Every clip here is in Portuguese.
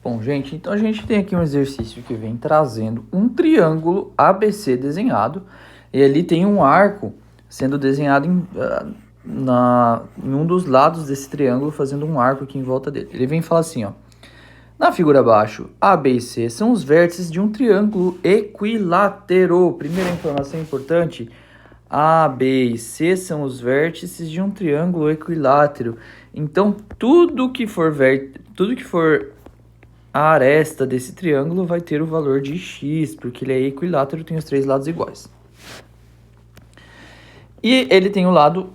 Bom, gente, então a gente tem aqui um exercício que vem trazendo um triângulo ABC desenhado e ali tem um arco sendo desenhado em um dos lados desse triângulo, fazendo um arco aqui em volta dele. Ele vem falar assim, ó. Na figura abaixo, A, B e C são os vértices de um triângulo equilátero. Primeira informação importante, A, B e C são os vértices de um triângulo equilátero. Então, tudo que for a aresta desse triângulo vai ter o valor de x, porque ele é equilátero, tem os três lados iguais. E ele tem o lado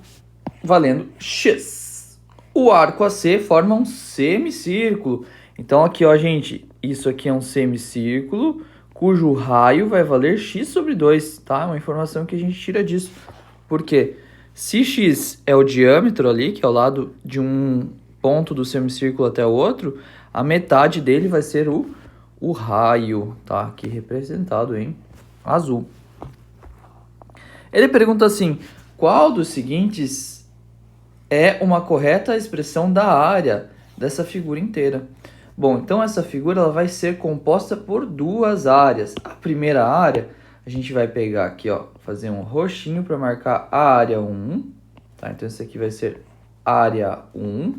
valendo x. O arco AC forma um semicírculo. Então aqui, ó, gente, isso aqui é um semicírculo, cujo raio vai valer x sobre 2, tá? É uma informação que a gente tira disso. Por quê? Se x é o diâmetro ali, que é o lado de um ponto do semicírculo até o outro, a metade dele vai ser o raio, tá? Aqui representado em azul. Ele pergunta assim, qual dos seguintes é uma correta expressão da área dessa figura inteira? Bom, então essa figura ela vai ser composta por duas áreas. A primeira área, a gente vai pegar aqui, ó, fazer um roxinho para marcar a área 1, tá? Então esse aqui vai ser área 1.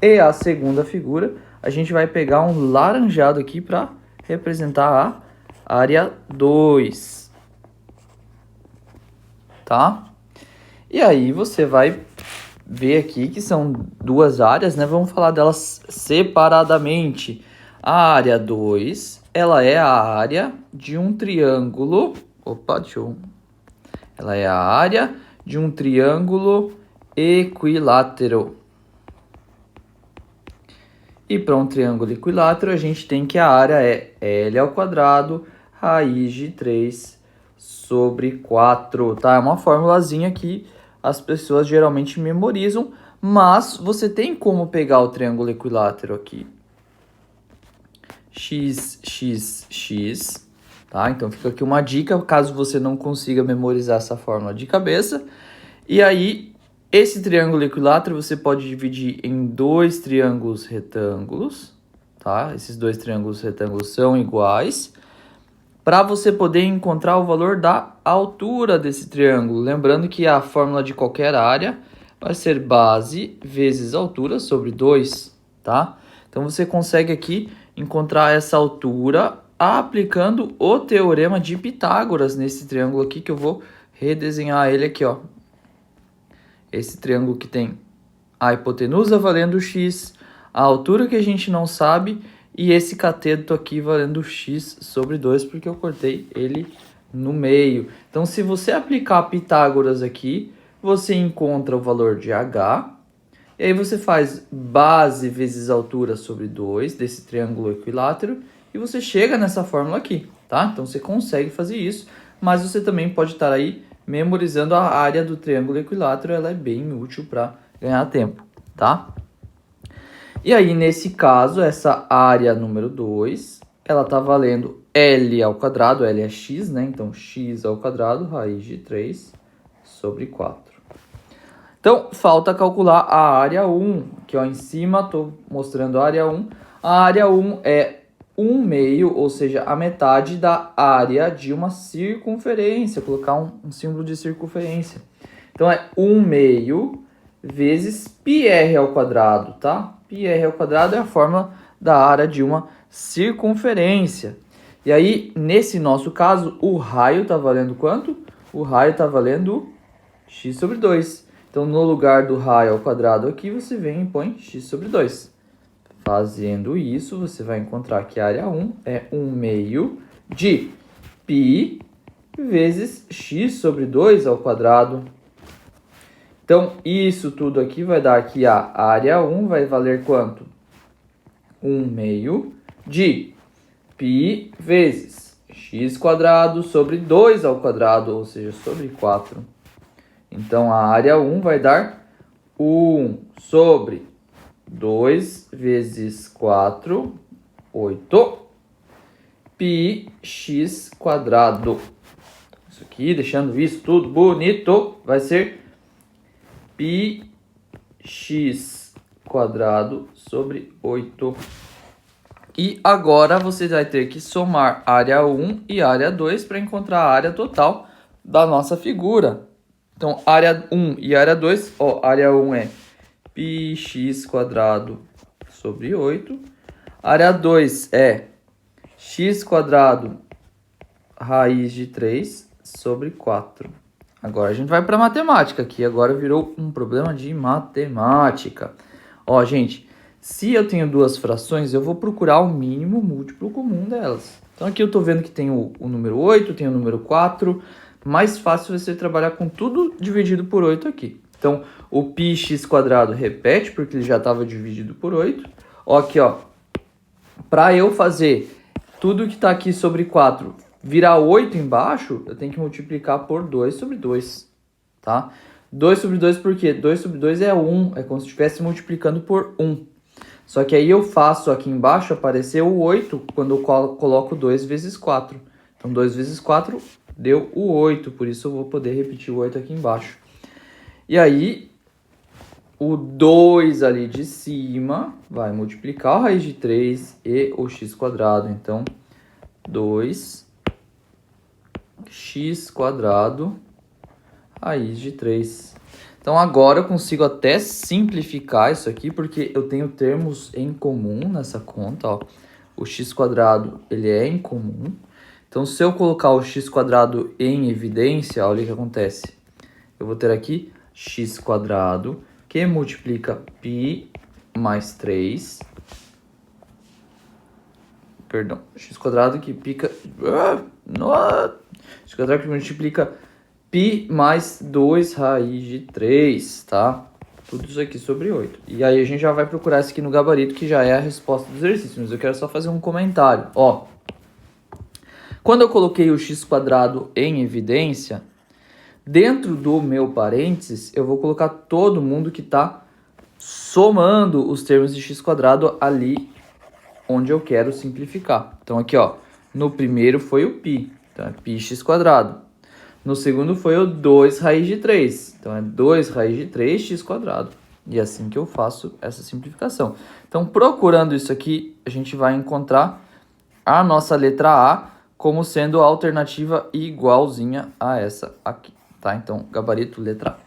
E a segunda figura, a gente vai pegar um laranjado aqui para representar a área 2, tá? E aí você vai ver aqui que são duas áreas, né? Vamos falar delas separadamente. A área 2, ela é a área de um triângulo... Ela é a área de um triângulo equilátero. E para um triângulo equilátero, a gente tem que a área é L ao quadrado, raiz de 3 sobre 4, tá? É uma formulazinha que as pessoas geralmente memorizam, mas você tem como pegar o triângulo equilátero aqui. X, x, x, tá? Então fica aqui uma dica, caso você não consiga memorizar essa fórmula de cabeça. E aí, esse triângulo equilátero você pode dividir em dois triângulos retângulos, tá? Esses dois triângulos retângulos são iguais, para você poder encontrar o valor da altura desse triângulo. Lembrando que a fórmula de qualquer área vai ser base vezes altura sobre 2, tá? Então você consegue aqui encontrar essa altura aplicando o teorema de Pitágoras nesse triângulo aqui, que eu vou redesenhar ele aqui, ó. Esse triângulo que tem a hipotenusa valendo x, a altura que a gente não sabe, e esse cateto aqui valendo x sobre 2, porque eu cortei ele no meio. Então, se você aplicar Pitágoras aqui, você encontra o valor de h. E aí você faz base vezes altura sobre 2 desse triângulo equilátero. E você chega nessa fórmula aqui, tá? Então, você consegue fazer isso. Mas você também pode estar aí memorizando a área do triângulo equilátero. Ela é bem útil para ganhar tempo, tá? E aí, nesse caso, essa área número 2, ela está valendo L ao quadrado, L é x, né? Então, x ao quadrado, raiz de 3 sobre 4. Então, falta calcular a área 1, que ó, em cima estou mostrando a área 1. A área 1 é 1/2, ou seja, a metade da área de uma circunferência. Vou colocar um símbolo de circunferência. Então, é 1/2 vezes πr ao quadrado, tá? πr ao quadrado é a fórmula da área de uma circunferência. E aí, nesse nosso caso, o raio está valendo quanto? O raio está valendo x sobre 2. Então, no lugar do raio ao quadrado aqui, você vem e põe x sobre 2. Fazendo isso, você vai encontrar que a área 1 é 1/2 de π vezes x sobre 2 ao quadrado. Então, isso tudo aqui vai dar que a área 1 vai valer quanto? 1/2 de π vezes x quadrado sobre 2 ao quadrado, ou seja, sobre 4. Então, a área 1 vai dar 1 sobre 2 vezes 4, 8, πx quadrado. Isso aqui, deixando isso tudo bonito, vai ser πx quadrado sobre 8. E agora você vai ter que somar área 1 e área 2 para encontrar a área total da nossa figura. Então, área 1 e área 2, ó, área 1 é πx² sobre 8. Área 2 é x² raiz de 3 sobre 4. Agora a gente vai para matemática, que agora virou um problema de matemática. Ó, gente, se eu tenho duas frações, eu vou procurar o mínimo múltiplo comum delas. Então aqui eu estou vendo que tem o número 8, tem o número 4. Mais fácil você trabalhar com tudo dividido por 8 aqui. Então, o πx² repete, porque ele já estava dividido por 8. Ó, aqui, ó. Para eu fazer tudo que está aqui sobre 4 virar 8 embaixo, eu tenho que multiplicar por 2 sobre 2, tá? 2 sobre 2 por quê? 2 sobre 2 é 1, é como se estivesse multiplicando por 1. Só que aí eu faço aqui embaixo aparecer o 8 quando eu coloco 2 vezes 4. Então, 2 vezes 4 deu o 8, por isso eu vou poder repetir o 8 aqui embaixo. E aí, o 2 ali de cima vai multiplicar a raiz de 3 e o x². Então, 2x² raiz de 3. Então, agora eu consigo até simplificar isso aqui, porque eu tenho termos em comum nessa conta, ó. O x², ele é em comum. Então, se eu colocar o x² em evidência, olha o que acontece. Eu vou ter aqui x² que multiplica π mais 3. Perdão, x² que pica... x² que multiplica π mais 2 raiz de 3, tá? Tudo isso aqui sobre 8. E aí a gente já vai procurar isso aqui no gabarito, que já é a resposta do exercício. Mas eu quero só fazer um comentário, ó. Quando eu coloquei o x² em evidência, dentro do meu parênteses, eu vou colocar todo mundo que está somando os termos de x² ali onde eu quero simplificar. Então aqui, ó, no primeiro foi o π, então é πx². No segundo foi o 2 raiz de 3, então é 2 raiz de 3x². E é assim que eu faço essa simplificação. Então, procurando isso aqui, a gente vai encontrar a nossa letra A como sendo a alternativa igualzinha a essa aqui, tá? Então, gabarito letra A.